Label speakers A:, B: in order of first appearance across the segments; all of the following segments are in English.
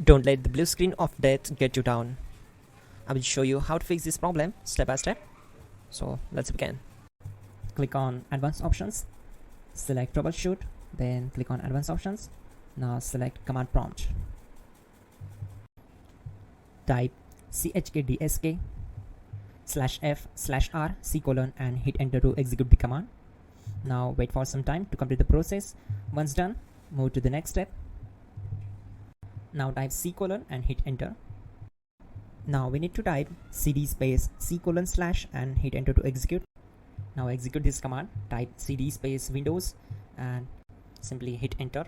A: Don't let the blue screen of death get you down. I will show you how to fix this problem step by step. So let's begin. Click on Advanced Options, select Troubleshoot, then click on Advanced Options. Now select Command Prompt. Type chkdsk/f/r:/c: and hit enter to execute the command. Now wait for some time to complete the process. Once done, move to the next step. Now type C: and hit enter. Now we need to type cd space C:/ and hit enter to execute. Now execute this command. Type cd space Windows and simply hit enter.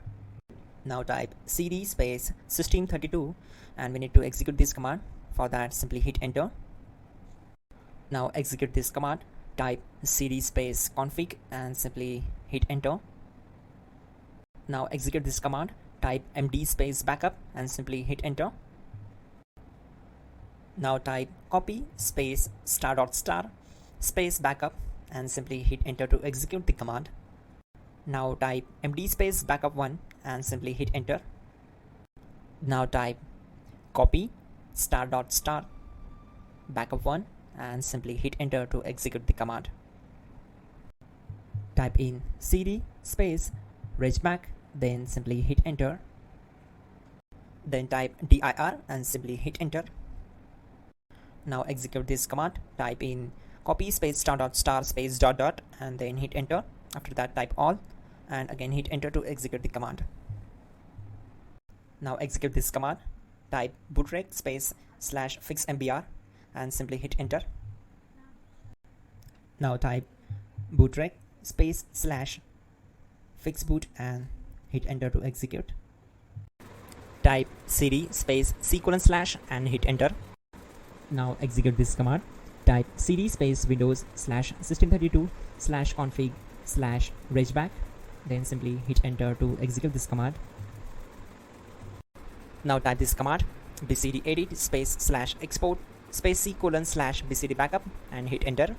A: Now type cd space system32 and we need to execute this command. For that, simply hit enter. Now execute this command. Type cd space config and simply hit enter. Now execute this command. Type md space backup and simply hit enter. Now type copy space *** space backup and simply hit enter to execute the command. Now type md space backup1 and simply hit enter. Now type copy *** backup1 and simply hit enter to execute the command. Type in cd space regback, then simply hit enter. Then type dir and simply hit enter. Now execute this command. Type in copy space ** space ... and then hit enter. After that, type all and again hit enter to execute the command. Now execute this command. Type bootrec space /fixmbr and simply hit enter. Now type bootrec space /fixboot and hit enter to execute. Type cd space C:/ and hit enter. Now execute this command. Type cd space Windows /system32/config/regback, then simply hit enter to execute this command. Now type this command bcd edit space /export space C:/ bcd backup and hit enter.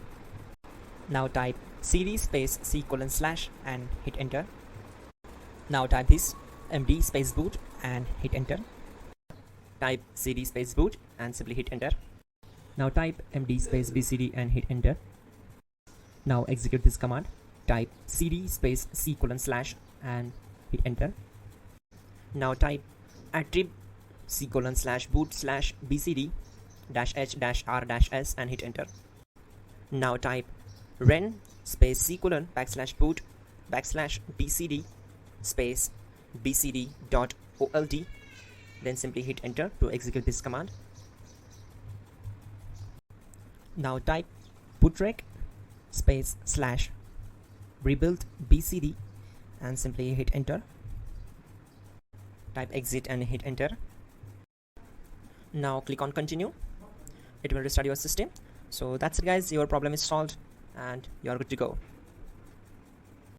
A: Now type cd space C:/ and hit enter. Now type this md space boot and hit enter. Type cd space boot and simply hit enter. Now type md space bcd and hit enter. Now execute this command. Type cd space C:/ and hit enter. Now type attrib C:/boot/bcd-h-r-s and hit enter. Now type ren space C:/boot/bcd space bcd.old, then simply hit enter to execute this command. Now type bootrec space /rebuild bcd and simply hit enter. Type exit and hit enter. Now click on continue. It will restart your system. So that's it guys, your problem is solved and you are good to go.